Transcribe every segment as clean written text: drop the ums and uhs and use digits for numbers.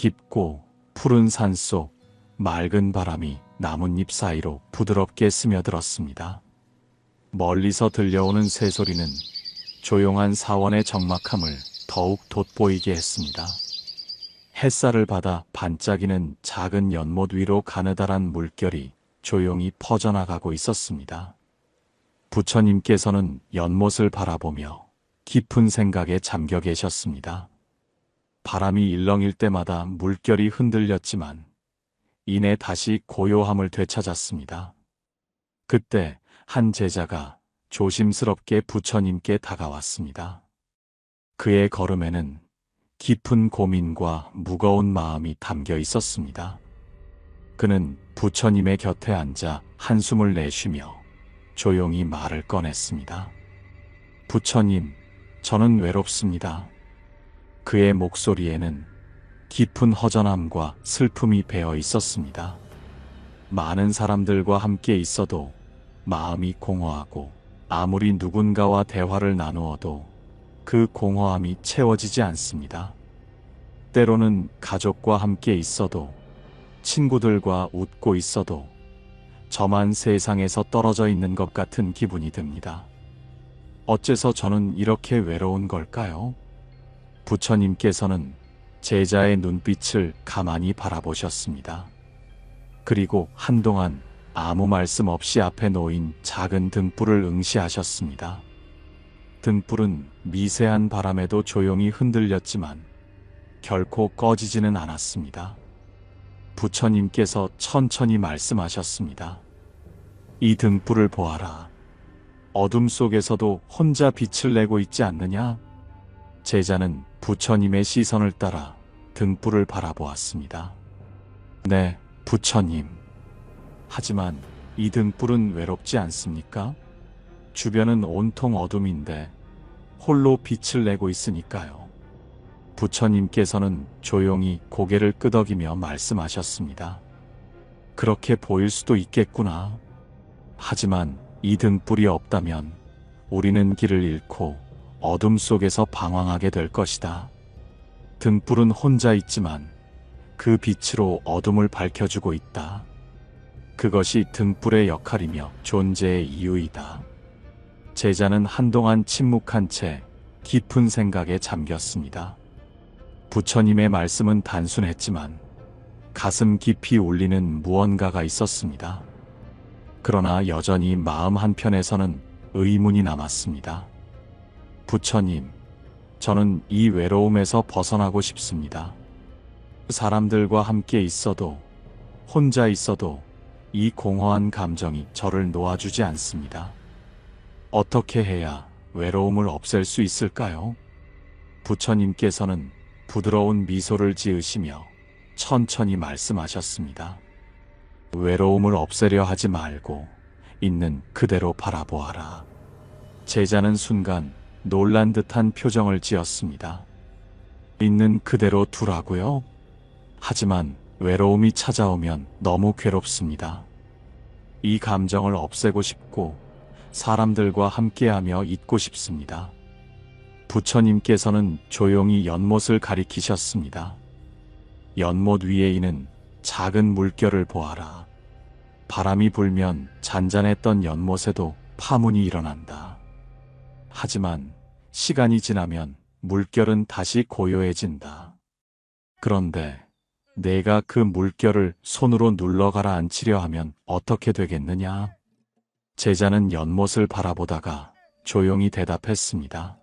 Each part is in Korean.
깊고 푸른 산속, 맑은 바람이 나뭇잎 사이로 부드럽게 스며들었습니다. 멀리서 들려오는 새소리는 조용한 사원의 적막함을 더욱 돋보이게 했습니다. 햇살을 받아 반짝이는 작은 연못 위로 가느다란 물결이 조용히 퍼져나가고 있었습니다. 부처님께서는 연못을 바라보며 깊은 생각에 잠겨 계셨습니다. 바람이 일렁일 때마다 물결이 흔들렸지만 이내 다시 고요함을 되찾았습니다. 그때 한 제자가 조심스럽게 부처님께 다가왔습니다. 그의 걸음에는 깊은 고민과 무거운 마음이 담겨 있었습니다. 그는 부처님의 곁에 앉아 한숨을 내쉬며 조용히 말을 꺼냈습니다. 부처님, 저는 외롭습니다. 그의 목소리에는 깊은 허전함과 슬픔이 배어 있었습니다. 많은 사람들과 함께 있어도 마음이 공허하고 아무리 누군가와 대화를 나누어도 그 공허함이 채워지지 않습니다. 때로는 가족과 함께 있어도, 친구들과 웃고 있어도 저만 세상에서 떨어져 있는 것 같은 기분이 듭니다. 어째서 저는 이렇게 외로운 걸까요? 부처님께서는 제자의 눈빛을 가만히 바라보셨습니다. 그리고 한동안 아무 말씀 없이 앞에 놓인 작은 등불을 응시하셨습니다. 등불은 미세한 바람에도 조용히 흔들렸지만 결코 꺼지지는 않았습니다. 부처님께서 천천히 말씀하셨습니다. 이 등불을 보아라. 어둠 속에서도 혼자 빛을 내고 있지 않느냐? 제자는 부처님의 시선을 따라 등불을 바라보았습니다. 네, 부처님. 하지만 이 등불은 외롭지 않습니까? 주변은 온통 어둠인데 홀로 빛을 내고 있으니까요. 부처님께서는 조용히 고개를 끄덕이며 말씀하셨습니다. 그렇게 보일 수도 있겠구나. 하지만 이 등불이 없다면 우리는 길을 잃고 어둠 속에서 방황하게 될 것이다. 등불은 혼자 있지만 그 빛으로 어둠을 밝혀주고 있다. 그것이 등불의 역할이며 존재의 이유이다. 제자는 한동안 침묵한 채 깊은 생각에 잠겼습니다. 부처님의 말씀은 단순했지만 가슴 깊이 울리는 무언가가 있었습니다. 그러나 여전히 마음 한편에서는 의문이 남았습니다. 부처님, 저는 이 외로움에서 벗어나고 싶습니다. 사람들과 함께 있어도, 혼자 있어도 이 공허한 감정이 저를 놓아주지 않습니다. 어떻게 해야 외로움을 없앨 수 있을까요? 부처님께서는 부드러운 미소를 지으시며 천천히 말씀하셨습니다. 외로움을 없애려 하지 말고 있는 그대로 바라보아라. 제자는 순간 놀란 듯한 표정을 지었습니다. 있는 그대로 두라고요? 하지만 외로움이 찾아오면 너무 괴롭습니다. 이 감정을 없애고 싶고 사람들과 함께하며 있고 싶습니다. 부처님께서는 조용히 연못을 가리키셨습니다. 연못 위에 있는 작은 물결을 보아라. 바람이 불면 잔잔했던 연못에도 파문이 일어난다. 하지만 시간이 지나면 물결은 다시 고요해진다. 그런데 내가 그 물결을 손으로 눌러 가라앉히려 하면 어떻게 되겠느냐? 제자는 연못을 바라보다가 조용히 대답했습니다.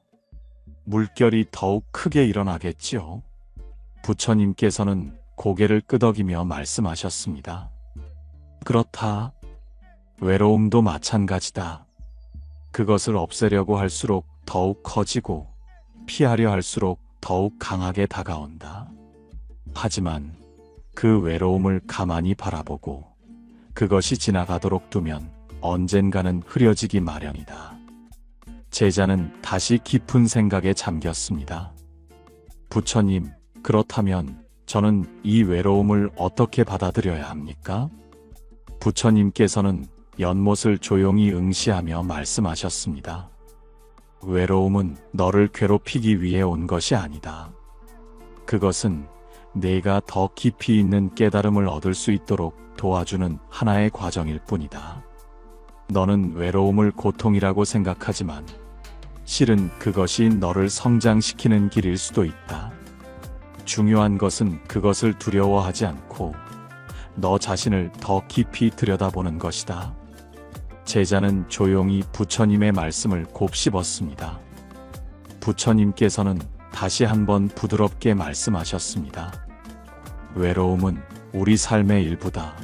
물결이 더욱 크게 일어나겠지요. 부처님께서는 고개를 끄덕이며 말씀하셨습니다. 그렇다. 외로움도 마찬가지다. 그것을 없애려고 할수록 더욱 커지고 피하려 할수록 더욱 강하게 다가온다. 하지만 그 외로움을 가만히 바라보고 그것이 지나가도록 두면 언젠가는 흐려지기 마련이다. 제자는 다시 깊은 생각에 잠겼습니다. 부처님, 그렇다면 저는 이 외로움을 어떻게 받아들여야 합니까? 부처님께서는 연못을 조용히 응시하며 말씀하셨습니다. 외로움은 너를 괴롭히기 위해 온 것이 아니다. 그것은 내가 더 깊이 있는 깨달음을 얻을 수 있도록 도와주는 하나의 과정일 뿐이다. 너는 외로움을 고통이라고 생각하지만 실은 그것이 너를 성장시키는 길일 수도 있다. 중요한 것은 그것을 두려워하지 않고 너 자신을 더 깊이 들여다보는 것이다. 제자는 조용히 부처님의 말씀을 곱씹었습니다. 부처님께서는 다시 한번 부드럽게 말씀하셨습니다. 외로움은 우리 삶의 일부다.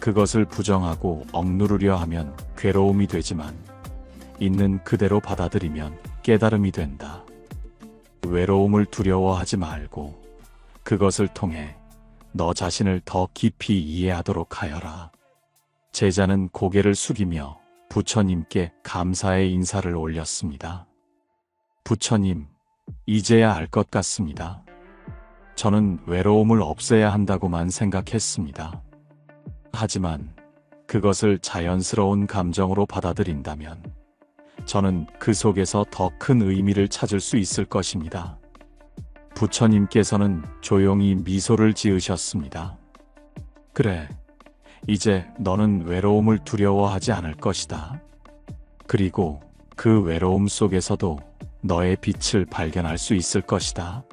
그것을 부정하고 억누르려 하면 괴로움이 되지만 있는 그대로 받아들이면 깨달음이 된다. 외로움을 두려워하지 말고 그것을 통해 너 자신을 더 깊이 이해하도록 하여라. 제자는 고개를 숙이며 부처님께 감사의 인사를 올렸습니다. 부처님, 이제야 알 것 같습니다. 저는 외로움을 없애야 한다고만 생각했습니다. 하지만 그것을 자연스러운 감정으로 받아들인다면 저는 그 속에서 더 큰 의미를 찾을 수 있을 것입니다. 부처님께서는 조용히 미소를 지으셨습니다. 그래, 이제 너는 외로움을 두려워하지 않을 것이다. 그리고 그 외로움 속에서도 너의 빛을 발견할 수 있을 것이다.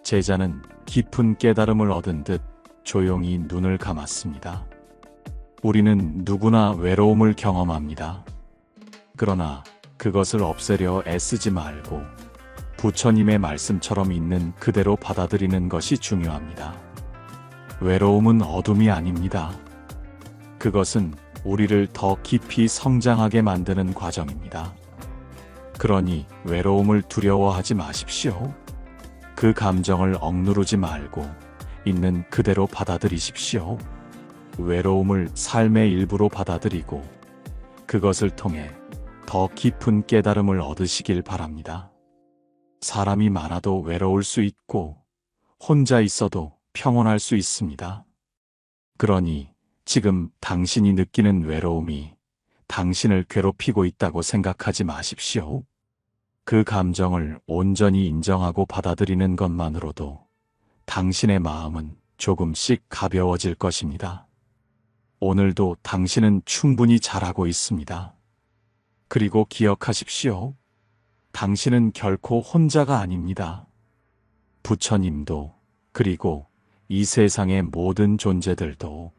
제자는 깊은 깨달음을 얻은 듯 조용히 눈을 감았습니다. 우리는 누구나 외로움을 경험합니다. 그러나 그것을 없애려 애쓰지 말고 부처님의 말씀처럼 있는 그대로 받아들이는 것이 중요합니다. 외로움은 어둠이 아닙니다. 그것은 우리를 더 깊이 성장하게 만드는 과정입니다. 그러니 외로움을 두려워하지 마십시오. 그 감정을 억누르지 말고 있는 그대로 받아들이십시오. 외로움을 삶의 일부로 받아들이고 그것을 통해 더 깊은 깨달음을 얻으시길 바랍니다. 사람이 많아도 외로울 수 있고 혼자 있어도 평온할 수 있습니다. 그러니 지금 당신이 느끼는 외로움이 당신을 괴롭히고 있다고 생각하지 마십시오. 그 감정을 온전히 인정하고 받아들이는 것만으로도 당신의 마음은 조금씩 가벼워질 것입니다. 오늘도 당신은 충분히 잘하고 있습니다. 그리고 기억하십시오. 당신은 결코 혼자가 아닙니다. 부처님도 그리고 이 세상의 모든 존재들도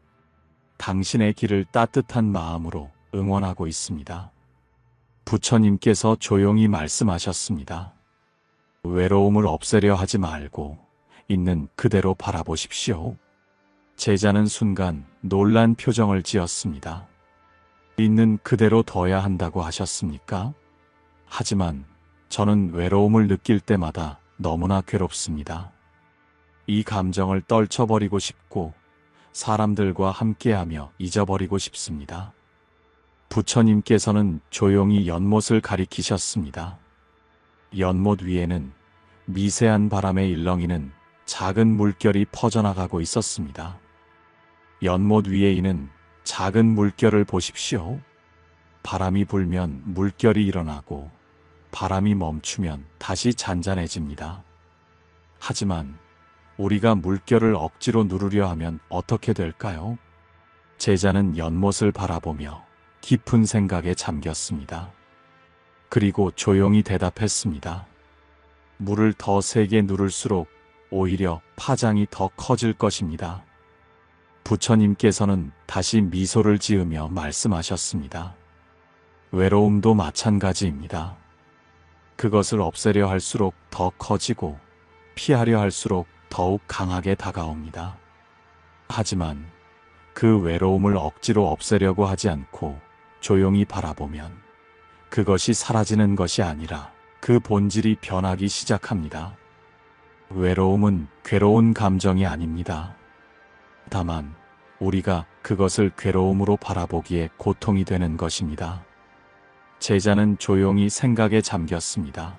당신의 길을 따뜻한 마음으로 응원하고 있습니다. 부처님께서 조용히 말씀하셨습니다. 외로움을 없애려 하지 말고 있는 그대로 바라보십시오. 제자는 순간 놀란 표정을 지었습니다. 있는 그대로 둬야 한다고 하셨습니까? 하지만 저는 외로움을 느낄 때마다 너무나 괴롭습니다. 이 감정을 떨쳐버리고 싶고 사람들과 함께하며 잊어버리고 싶습니다. 부처님께서는 조용히 연못을 가리키셨습니다. 연못 위에는 미세한 바람에 일렁이는 작은 물결이 퍼져나가고 있었습니다. 연못 위에 있는 작은 물결을 보십시오. 바람이 불면 물결이 일어나고 바람이 멈추면 다시 잔잔해집니다. 하지만 우리가 물결을 억지로 누르려 하면 어떻게 될까요? 제자는 연못을 바라보며 깊은 생각에 잠겼습니다. 그리고 조용히 대답했습니다. 물을 더 세게 누를수록 오히려 파장이 더 커질 것입니다. 부처님께서는 다시 미소를 지으며 말씀하셨습니다. 외로움도 마찬가지입니다. 그것을 없애려 할수록 더 커지고 피하려 할수록 더욱 강하게 다가옵니다. 하지만 그 외로움을 억지로 없애려고 하지 않고 조용히 바라보면 그것이 사라지는 것이 아니라 그 본질이 변하기 시작합니다. 외로움은 괴로운 감정이 아닙니다. 다만 우리가 그것을 괴로움으로 바라보기에 고통이 되는 것입니다. 제자는 조용히 생각에 잠겼습니다.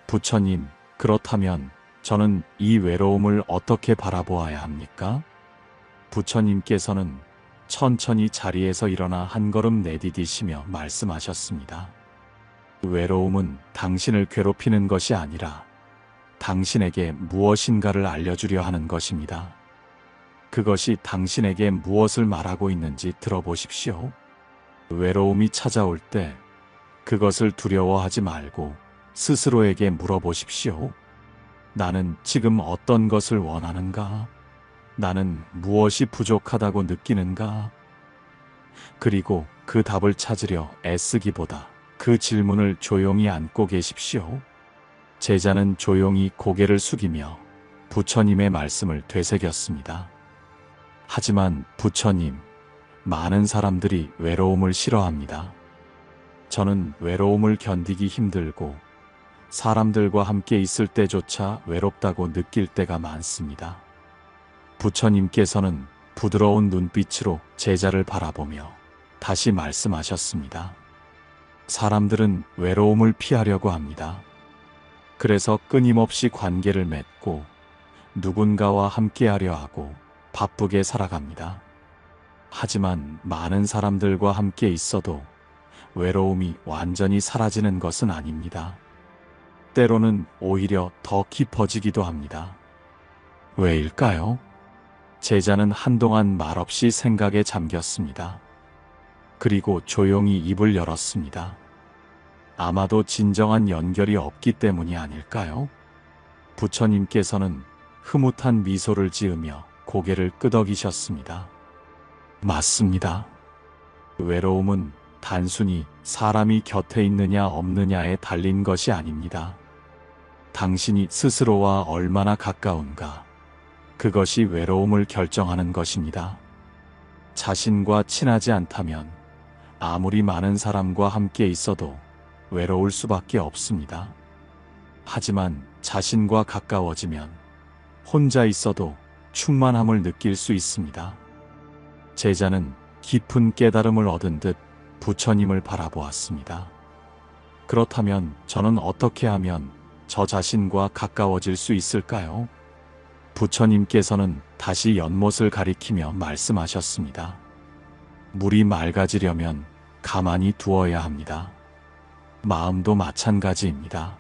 부처님, 그렇다면 저는 이 외로움을 어떻게 바라보아야 합니까? 부처님께서는 천천히 자리에서 일어나 한 걸음 내디디시며 말씀하셨습니다. 외로움은 당신을 괴롭히는 것이 아니라 당신에게 무엇인가를 알려주려 하는 것입니다. 그것이 당신에게 무엇을 말하고 있는지 들어보십시오. 외로움이 찾아올 때 그것을 두려워하지 말고 스스로에게 물어보십시오. 나는 지금 어떤 것을 원하는가? 나는 무엇이 부족하다고 느끼는가? 그리고 그 답을 찾으려 애쓰기보다 그 질문을 조용히 안고 계십시오. 제자는 조용히 고개를 숙이며 부처님의 말씀을 되새겼습니다. 하지만 부처님, 많은 사람들이 외로움을 싫어합니다. 저는 외로움을 견디기 힘들고 사람들과 함께 있을 때조차 외롭다고 느낄 때가 많습니다. 부처님께서는 부드러운 눈빛으로 제자를 바라보며 다시 말씀하셨습니다. 사람들은 외로움을 피하려고 합니다. 그래서 끊임없이 관계를 맺고 누군가와 함께하려 하고 바쁘게 살아갑니다. 하지만 많은 사람들과 함께 있어도 외로움이 완전히 사라지는 것은 아닙니다. 때로는 오히려 더 깊어지기도 합니다. 왜일까요? 제자는 한동안 말없이 생각에 잠겼습니다. 그리고 조용히 입을 열었습니다. 아마도 진정한 연결이 없기 때문이 아닐까요? 부처님께서는 흐뭇한 미소를 지으며 고개를 끄덕이셨습니다. 맞습니다. 외로움은 단순히 사람이 곁에 있느냐 없느냐에 달린 것이 아닙니다. 당신이 스스로와 얼마나 가까운가, 그것이 외로움을 결정하는 것입니다. 자신과 친하지 않다면 아무리 많은 사람과 함께 있어도 외로울 수밖에 없습니다. 하지만 자신과 가까워지면 혼자 있어도 충만함을 느낄 수 있습니다. 제자는 깊은 깨달음을 얻은 듯 부처님을 바라보았습니다. 그렇다면 저는 어떻게 하면 저 자신과 가까워질 수 있을까요? 부처님께서는 다시 연못을 가리키며 말씀하셨습니다. 물이 맑아지려면 가만히 두어야 합니다. 마음도 마찬가지입니다.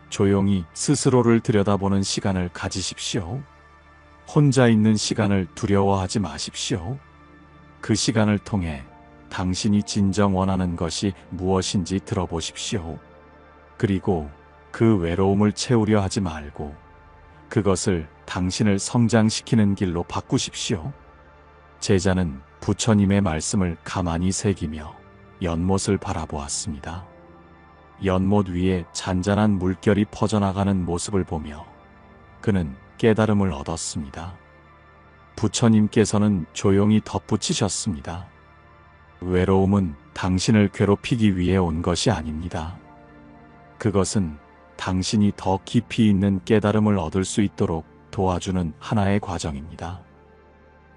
조용히 스스로를 들여다보는 시간을 가지십시오. 혼자 있는 시간을 두려워하지 마십시오. 그 시간을 통해 당신이 진정 원하는 것이 무엇인지 들어보십시오. 그리고 그 외로움을 채우려 하지 말고 그것을 당신을 성장시키는 길로 바꾸십시오. 제자는 부처님의 말씀을 가만히 새기며 연못을 바라보았습니다. 연못 위에 잔잔한 물결이 퍼져나가는 모습을 보며 그는 깨달음을 얻었습니다. 부처님께서는 조용히 덧붙이셨습니다. 외로움은 당신을 괴롭히기 위해 온 것이 아닙니다. 그것은 당신이 더 깊이 있는 깨달음을 얻을 수 있도록 도와주는 하나의 과정입니다.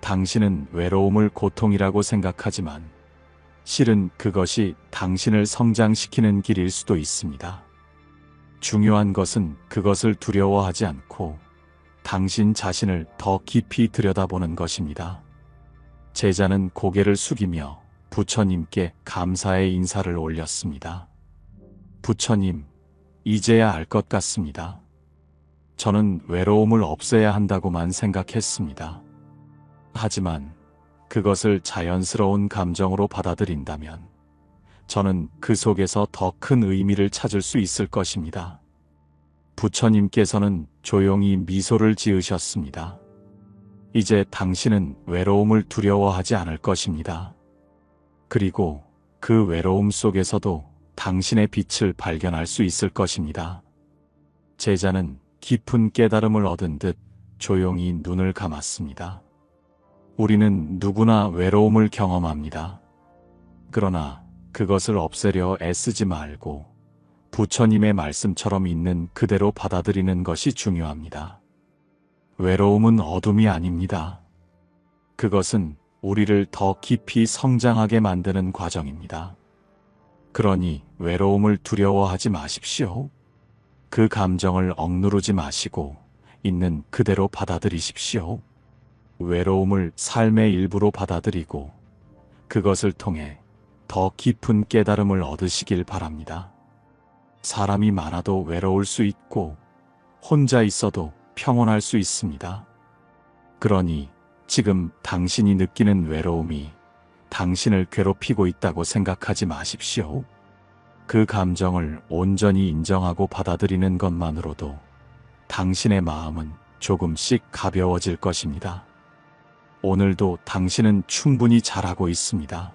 당신은 외로움을 고통이라고 생각하지만 실은 그것이 당신을 성장시키는 길일 수도 있습니다. 중요한 것은 그것을 두려워하지 않고 당신 자신을 더 깊이 들여다보는 것입니다. 제자는 고개를 숙이며 부처님께 감사의 인사를 올렸습니다. 부처님, 이제야 알 것 같습니다. 저는 외로움을 없애야 한다고만 생각했습니다. 하지만 그것을 자연스러운 감정으로 받아들인다면 저는 그 속에서 더 큰 의미를 찾을 수 있을 것입니다. 부처님께서는 조용히 미소를 지으셨습니다. 이제 당신은 외로움을 두려워하지 않을 것입니다. 그리고 그 외로움 속에서도 당신의 빛을 발견할 수 있을 것입니다. 제자는 깊은 깨달음을 얻은 듯 조용히 눈을 감았습니다. 우리는 누구나 외로움을 경험합니다. 그러나 그것을 없애려 애쓰지 말고 부처님의 말씀처럼 있는 그대로 받아들이는 것이 중요합니다. 외로움은 어둠이 아닙니다. 그것은 우리를 더 깊이 성장하게 만드는 과정입니다. 그러니 외로움을 두려워하지 마십시오. 그 감정을 억누르지 마시고 있는 그대로 받아들이십시오. 외로움을 삶의 일부로 받아들이고 그것을 통해 더 깊은 깨달음을 얻으시길 바랍니다. 사람이 많아도 외로울 수 있고 혼자 있어도 평온할 수 있습니다. 그러니 지금 당신이 느끼는 외로움이 당신을 괴롭히고 있다고 생각하지 마십시오. 그 감정을 온전히 인정하고 받아들이는 것만으로도 당신의 마음은 조금씩 가벼워질 것입니다. 오늘도 당신은 충분히 잘하고 있습니다.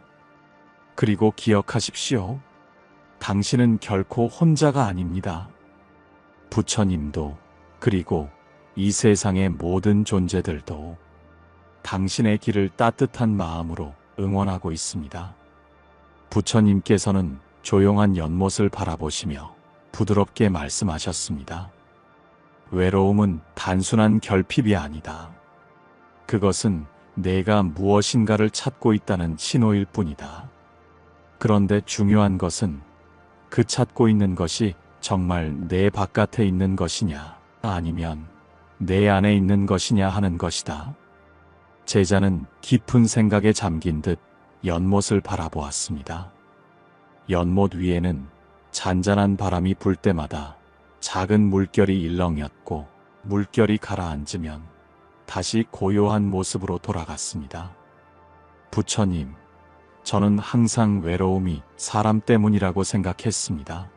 그리고 기억하십시오. 당신은 결코 혼자가 아닙니다. 부처님도, 그리고 이 세상의 모든 존재들도 당신의 길을 따뜻한 마음으로 응원하고 있습니다. 부처님께서는 조용한 연못을 바라보시며 부드럽게 말씀하셨습니다. 외로움은 단순한 결핍이 아니다. 그것은 내가 무엇인가를 찾고 있다는 신호일 뿐이다. 그런데 중요한 것은 그 찾고 있는 것이 정말 내 바깥에 있는 것이냐, 아니면 내 안에 있는 것이냐 하는 것이다. 제자는 깊은 생각에 잠긴 듯 연못을 바라보았습니다. 연못 위에는 잔잔한 바람이 불 때마다 작은 물결이 일렁였고, 물결이 가라앉으면 다시 고요한 모습으로 돌아갔습니다. 부처님, 저는 항상 외로움이 사람 때문이라고 생각했습니다.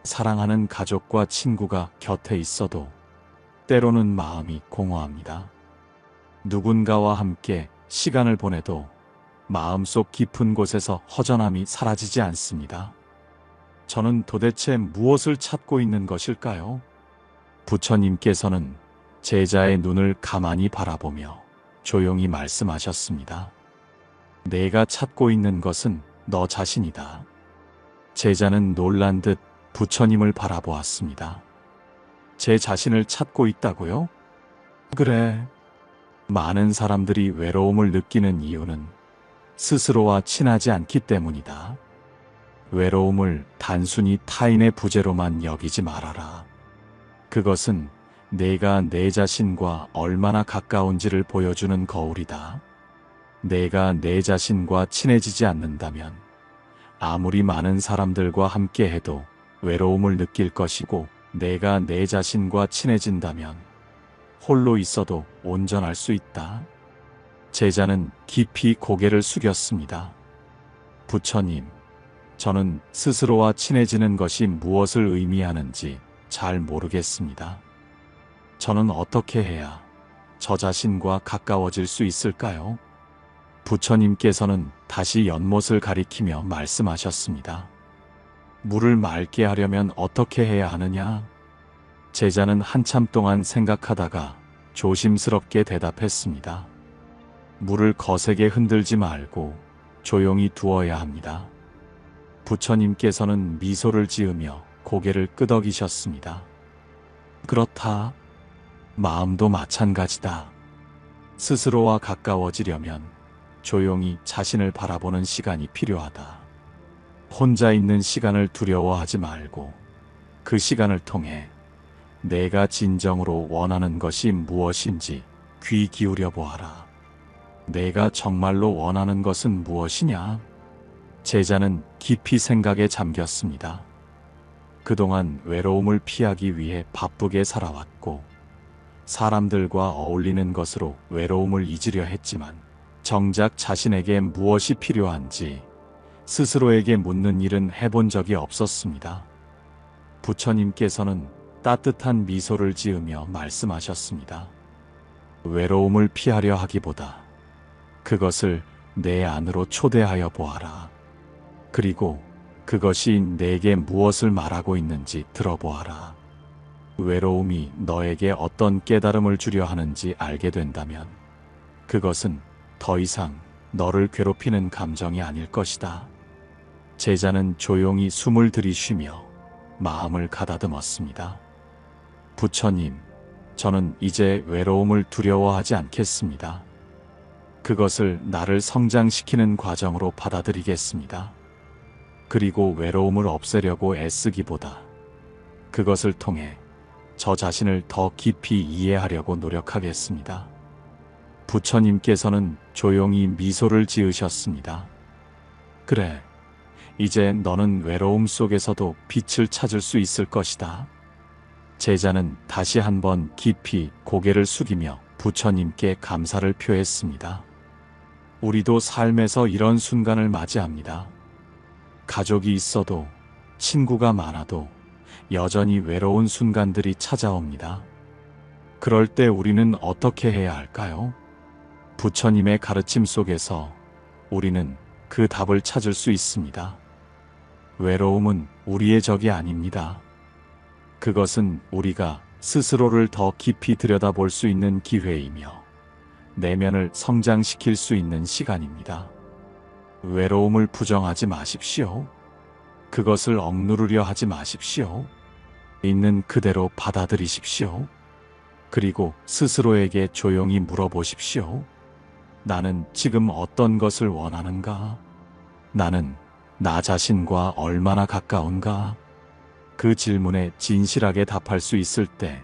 사랑하는 가족과 친구가 곁에 있어도 때로는 마음이 공허합니다. 누군가와 함께 시간을 보내도 마음속 깊은 곳에서 허전함이 사라지지 않습니다. 저는 도대체 무엇을 찾고 있는 것일까요? 부처님께서는 제자의 눈을 가만히 바라보며 조용히 말씀하셨습니다. 내가 찾고 있는 것은 너 자신이다. 제자는 놀란 듯 부처님을 바라보았습니다. 제 자신을 찾고 있다고요? 그래. 많은 사람들이 외로움을 느끼는 이유는 스스로와 친하지 않기 때문이다. 외로움을 단순히 타인의 부재로만 여기지 말아라. 그것은 내가 내 자신과 얼마나 가까운지를 보여주는 거울이다. 내가 내 자신과 친해지지 않는다면 아무리 많은 사람들과 함께 해도 외로움을 느낄 것이고, 내가 내 자신과 친해진다면 홀로 있어도 온전할 수 있다. 제자는 깊이 고개를 숙였습니다. 부처님, 저는 스스로와 친해지는 것이 무엇을 의미하는지 잘 모르겠습니다. 저는 어떻게 해야 저 자신과 가까워질 수 있을까요? 부처님께서는 다시 연못을 가리키며 말씀하셨습니다. 물을 맑게 하려면 어떻게 해야 하느냐? 제자는 한참 동안 생각하다가 조심스럽게 대답했습니다. 물을 거세게 흔들지 말고 조용히 두어야 합니다. 부처님께서는 미소를 지으며 고개를 끄덕이셨습니다. 그렇다. 마음도 마찬가지다. 스스로와 가까워지려면 조용히 자신을 바라보는 시간이 필요하다. 혼자 있는 시간을 두려워하지 말고 그 시간을 통해 내가 진정으로 원하는 것이 무엇인지 귀 기울여 보아라. 내가 정말로 원하는 것은 무엇이냐? 제자는 깊이 생각에 잠겼습니다. 그동안 외로움을 피하기 위해 바쁘게 살아왔고, 사람들과 어울리는 것으로 외로움을 잊으려 했지만, 정작 자신에게 무엇이 필요한지 스스로에게 묻는 일은 해본 적이 없었습니다. 부처님께서는 따뜻한 미소를 지으며 말씀하셨습니다. 외로움을 피하려 하기보다 그것을 내 안으로 초대하여 보아라. 그리고 그것이 내게 무엇을 말하고 있는지 들어보아라. 외로움이 너에게 어떤 깨달음을 주려 하는지 알게 된다면 그것은 더 이상 너를 괴롭히는 감정이 아닐 것이다. 제자는 조용히 숨을 들이쉬며 마음을 가다듬었습니다. 부처님, 저는 이제 외로움을 두려워하지 않겠습니다. 그것을 나를 성장시키는 과정으로 받아들이겠습니다. 그리고 외로움을 없애려고 애쓰기보다 그것을 통해 저 자신을 더 깊이 이해하려고 노력하겠습니다. 부처님께서는 조용히 미소를 지으셨습니다. 그래, 이제 너는 외로움 속에서도 빛을 찾을 수 있을 것이다. 제자는 다시 한번 깊이 고개를 숙이며 부처님께 감사를 표했습니다. 우리도 삶에서 이런 순간을 맞이합니다. 가족이 있어도, 친구가 많아도 여전히 외로운 순간들이 찾아옵니다. 그럴 때 우리는 어떻게 해야 할까요? 부처님의 가르침 속에서 우리는 그 답을 찾을 수 있습니다. 외로움은 우리의 적이 아닙니다. 그것은 우리가 스스로를 더 깊이 들여다볼 수 있는 기회이며 내면을 성장시킬 수 있는 시간입니다. 외로움을 부정하지 마십시오. 그것을 억누르려 하지 마십시오. 있는 그대로 받아들이십시오. 그리고 스스로에게 조용히 물어보십시오. 나는 지금 어떤 것을 원하는가? 나는 나 자신과 얼마나 가까운가? 그 질문에 진실하게 답할 수 있을 때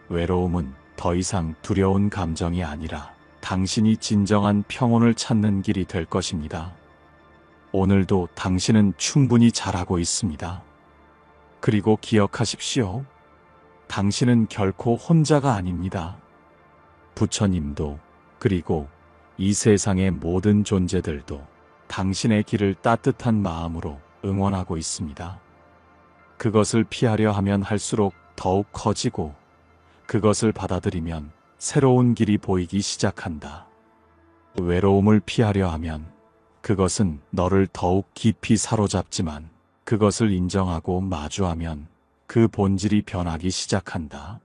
외로움은 더 이상 두려운 감정이 아니라 당신이 진정한 평온을 찾는 길이 될 것입니다. 오늘도 당신은 충분히 잘하고 있습니다. 그리고 기억하십시오. 당신은 결코 혼자가 아닙니다. 부처님도 그리고 이 세상의 모든 존재들도 당신의 길을 따뜻한 마음으로 응원하고 있습니다. 그것을 피하려 하면 할수록 더욱 커지고 그것을 받아들이면 새로운 길이 보이기 시작한다. 외로움을 피하려 하면 그것은 너를 더욱 깊이 사로잡지만 그것을 인정하고 마주하면 그 본질이 변하기 시작한다.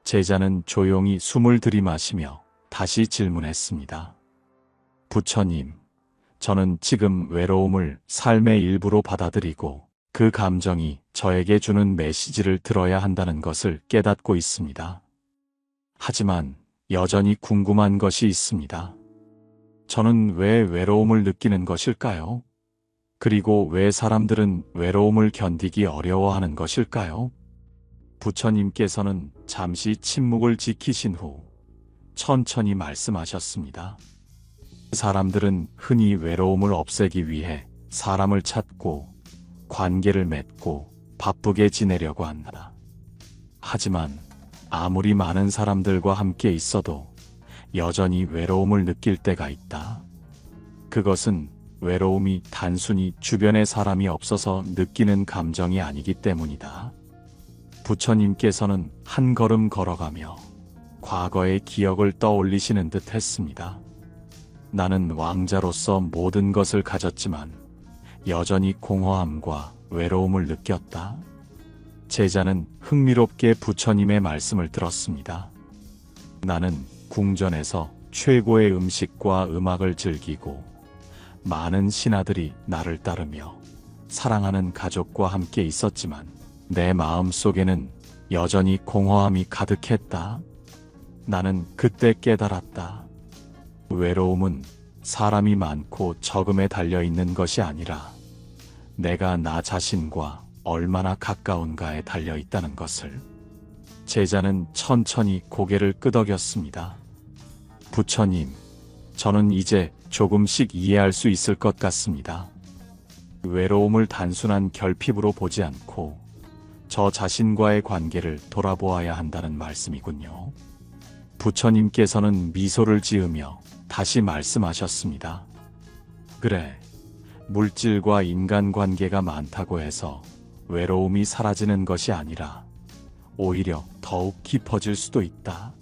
제자는 조용히 숨을 들이마시며 다시 질문했습니다. 부처님, 저는 지금 외로움을 삶의 일부로 받아들이고 그 감정이 저에게 주는 메시지를 들어야 한다는 것을 깨닫고 있습니다. 하지만 여전히 궁금한 것이 있습니다. 저는 왜 외로움을 느끼는 것일까요? 그리고 왜 사람들은 외로움을 견디기 어려워하는 것일까요? 부처님께서는 잠시 침묵을 지키신 후 천천히 말씀하셨습니다. 사람들은 흔히 외로움을 없애기 위해 사람을 찾고 관계를 맺고 바쁘게 지내려고 한다. 하지만 아무리 많은 사람들과 함께 있어도 여전히 외로움을 느낄 때가 있다. 그것은 외로움이 단순히 주변에 사람이 없어서 느끼는 감정이 아니기 때문이다. 부처님께서는 한 걸음 걸어가며 과거의 기억을 떠올리시는 듯 했습니다. 나는 왕자로서 모든 것을 가졌지만 여전히 공허함과 외로움을 느꼈다. 제자는 흥미롭게 부처님의 말씀을 들었습니다. 나는 궁전에서 최고의 음식과 음악을 즐기고 많은 신하들이 나를 따르며 사랑하는 가족과 함께 있었지만 내 마음 속에는 여전히 공허함이 가득했다. 나는 그때 깨달았다. 외로움은 사람이 많고 적음에 달려있는 것이 아니라 내가 나 자신과 얼마나 가까운가에 달려있다는 것을. 제자는 천천히 고개를 끄덕였습니다. 부처님, 저는 이제 조금씩 이해할 수 있을 것 같습니다. 외로움을 단순한 결핍으로 보지 않고 저 자신과의 관계를 돌아보아야 한다는 말씀이군요. 부처님께서는 미소를 지으며 다시 말씀하셨습니다. 그래, 물질과 인간관계가 많다고 해서 외로움이 사라지는 것이 아니라 오히려 더욱 깊어질 수도 있다.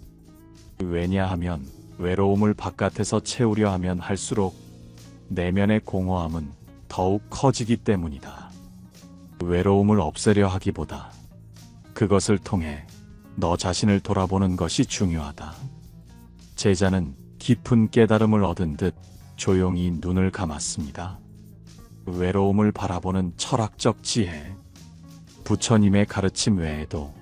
왜냐하면 외로움을 바깥에서 채우려 하면 할수록 내면의 공허함은 더욱 커지기 때문이다. 외로움을 없애려 하기보다 그것을 통해 너 자신을 돌아보는 것이 중요하다. 제자는 깊은 깨달음을 얻은 듯 조용히 눈을 감았습니다. 외로움을 바라보는 철학적 지혜. 부처님의 가르침 외에도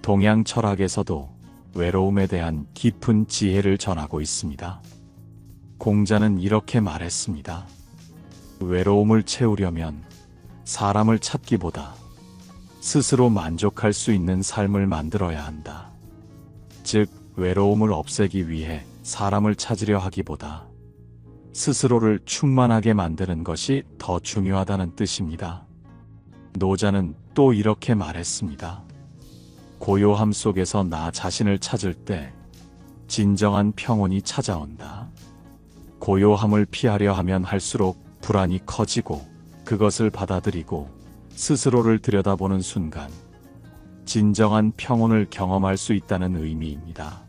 동양 철학에서도 외로움에 대한 깊은 지혜를 전하고 있습니다. 공자는 이렇게 말했습니다. 외로움을 채우려면 사람을 찾기보다 스스로 만족할 수 있는 삶을 만들어야 한다. 즉, 외로움을 없애기 위해 사람을 찾으려 하기보다 스스로를 충만하게 만드는 것이 더 중요하다는 뜻입니다. 노자는 또 이렇게 말했습니다. 고요함 속에서 나 자신을 찾을 때 진정한 평온이 찾아온다. 고요함을 피하려 하면 할수록 불안이 커지고 그것을 받아들이고 스스로를 들여다보는 순간 진정한 평온을 경험할 수 있다는 의미입니다.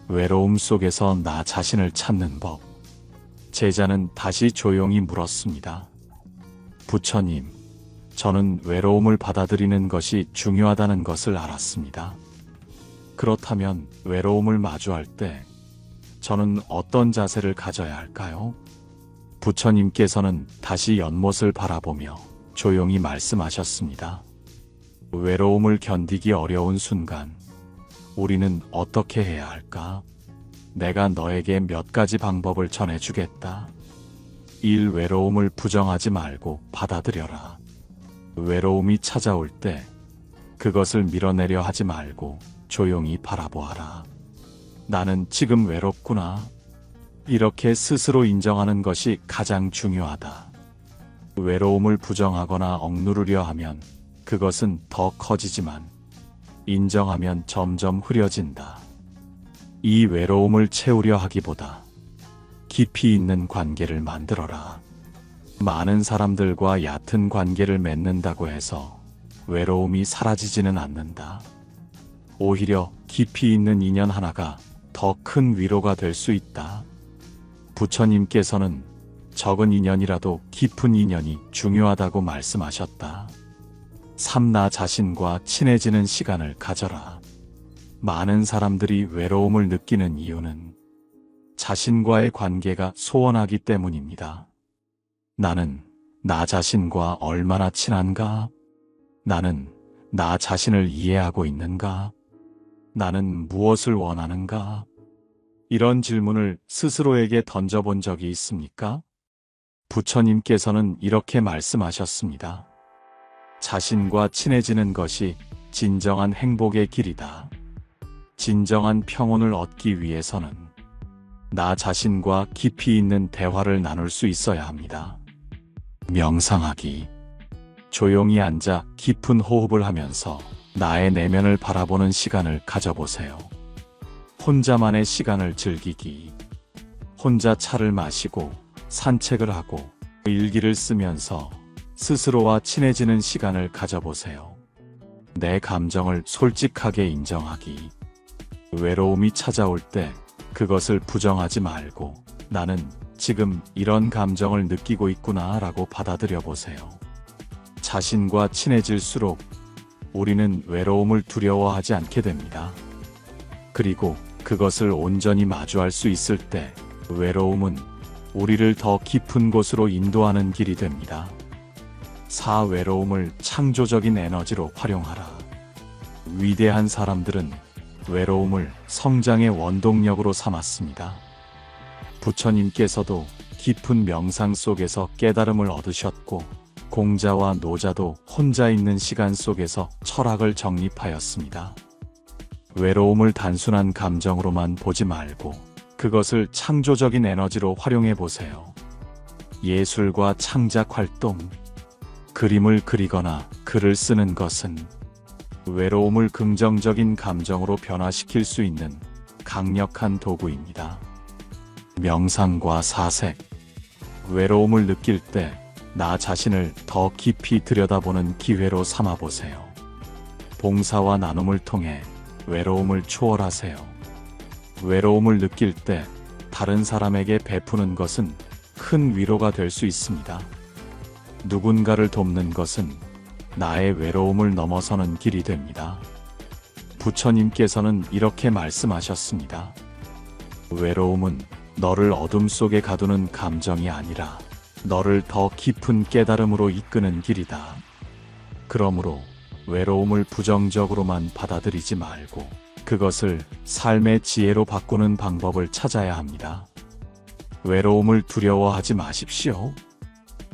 외로움 속에서 나 자신을 찾는 법. 제자는 다시 조용히 물었습니다. 부처님, 저는 외로움을 받아들이는 것이 중요하다는 것을 알았습니다. 그렇다면 외로움을 마주할 때 저는 어떤 자세를 가져야 할까요? 부처님께서는 다시 연못을 바라보며 조용히 말씀하셨습니다. 외로움을 견디기 어려운 순간 우리는 어떻게 해야 할까? 내가 너에게 몇 가지 방법을 전해주겠다. 1. 외로움을 부정하지 말고 받아들여라. 외로움이 찾아올 때 그것을 밀어내려 하지 말고 조용히 바라보아라. 나는 지금 외롭구나. 이렇게 스스로 인정하는 것이 가장 중요하다. 외로움을 부정하거나 억누르려 하면 그것은 더 커지지만 인정하면 점점 흐려진다. 이 외로움을 채우려 하기보다 깊이 있는 관계를 만들어라. 많은 사람들과 얕은 관계를 맺는다고 해서 외로움이 사라지지는 않는다. 오히려 깊이 있는 인연 하나가 더 큰 위로가 될 수 있다. 부처님께서는 적은 인연이라도 깊은 인연이 중요하다고 말씀하셨다. 3. 나 자신과 친해지는 시간을 가져라. 많은 사람들이 외로움을 느끼는 이유는 자신과의 관계가 소원하기 때문입니다. 나는 나 자신과 얼마나 친한가? 나는 나 자신을 이해하고 있는가? 나는 무엇을 원하는가? 이런 질문을 스스로에게 던져본 적이 있습니까? 부처님께서는 이렇게 말씀하셨습니다. 자신과 친해지는 것이 진정한 행복의 길이다. 진정한 평온을 얻기 위해서는 나 자신과 깊이 있는 대화를 나눌 수 있어야 합니다. 명상하기. 조용히 앉아 깊은 호흡을 하면서 나의 내면을 바라보는 시간을 가져보세요. 혼자만의 시간을 즐기기. 혼자 차를 마시고 산책을 하고 일기를 쓰면서 스스로와 친해지는 시간을 가져보세요. 내 감정을 솔직하게 인정하기. 외로움이 찾아올 때 그것을 부정하지 말고 나는 지금 이런 감정을 느끼고 있구나 라고 받아들여 보세요. 자신과 친해질수록 우리는 외로움을 두려워하지 않게 됩니다. 그리고 그것을 온전히 마주할 수 있을 때 외로움은 우리를 더 깊은 곳으로 인도하는 길이 됩니다. 4. 외로움을 창조적인 에너지로 활용하라. 위대한 사람들은 외로움을 성장의 원동력으로 삼았습니다. 부처님께서도 깊은 명상 속에서 깨달음을 얻으셨고 공자와 노자도 혼자 있는 시간 속에서 철학을 정립하였습니다. 외로움을 단순한 감정으로만 보지 말고 그것을 창조적인 에너지로 활용해 보세요. 예술과 창작 활동, 그림을 그리거나 글을 쓰는 것은 외로움을 긍정적인 감정으로 변화시킬 수 있는 강력한 도구입니다. 명상과 사색. 외로움을 느낄 때 나 자신을 더 깊이 들여다보는 기회로 삼아보세요. 봉사와 나눔을 통해 외로움을 초월하세요. 외로움을 느낄 때 다른 사람에게 베푸는 것은 큰 위로가 될 수 있습니다. 누군가를 돕는 것은 나의 외로움을 넘어서는 길이 됩니다. 부처님께서는 이렇게 말씀하셨습니다. 외로움은 너를 어둠 속에 가두는 감정이 아니라 너를 더 깊은 깨달음으로 이끄는 길이다. 그러므로 외로움을 부정적으로만 받아들이지 말고 그것을 삶의 지혜로 바꾸는 방법을 찾아야 합니다. 외로움을 두려워하지 마십시오.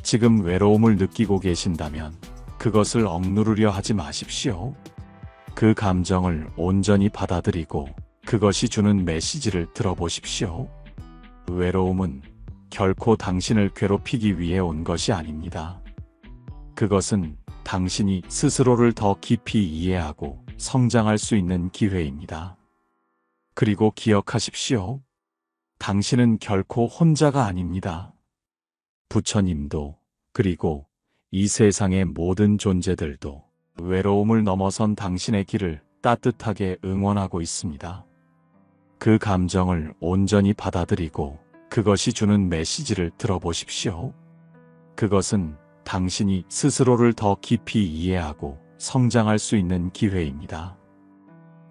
지금 외로움을 느끼고 계신다면 그것을 억누르려 하지 마십시오. 그 감정을 온전히 받아들이고 그것이 주는 메시지를 들어보십시오. 외로움은 결코 당신을 괴롭히기 위해 온 것이 아닙니다. 그것은 당신이 스스로를 더 깊이 이해하고 성장할 수 있는 기회입니다. 그리고 기억하십시오. 당신은 결코 혼자가 아닙니다. 부처님도, 그리고 이 세상의 모든 존재들도 외로움을 넘어선 당신의 길을 따뜻하게 응원하고 있습니다. 그 감정을 온전히 받아들이고 그것이 주는 메시지를 들어보십시오. 그것은 당신이 스스로를 더 깊이 이해하고 성장할 수 있는 기회입니다.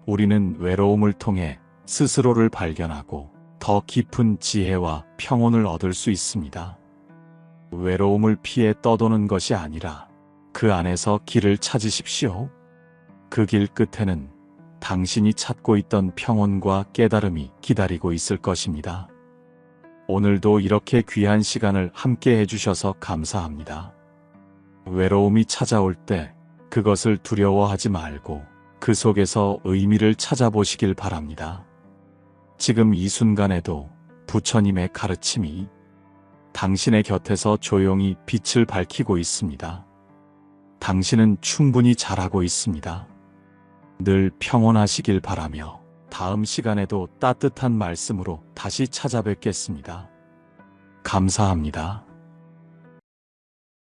우리는 외로움을 통해 스스로를 발견하고 더 깊은 지혜와 평온을 얻을 수 있습니다. 외로움을 피해 떠도는 것이 아니라 그 안에서 길을 찾으십시오. 그 길 끝에는 당신이 찾고 있던 평온과 깨달음이 기다리고 있을 것입니다. 오늘도 이렇게 귀한 시간을 함께 해주셔서 감사합니다. 외로움이 찾아올 때 그것을 두려워하지 말고 그 속에서 의미를 찾아보시길 바랍니다. 지금 이 순간에도 부처님의 가르침이 당신의 곁에서 조용히 빛을 밝히고 있습니다. 당신은 충분히 잘하고 있습니다. 늘 평온하시길 바라며 다음 시간에도 따뜻한 말씀으로 다시 찾아뵙겠습니다. 감사합니다.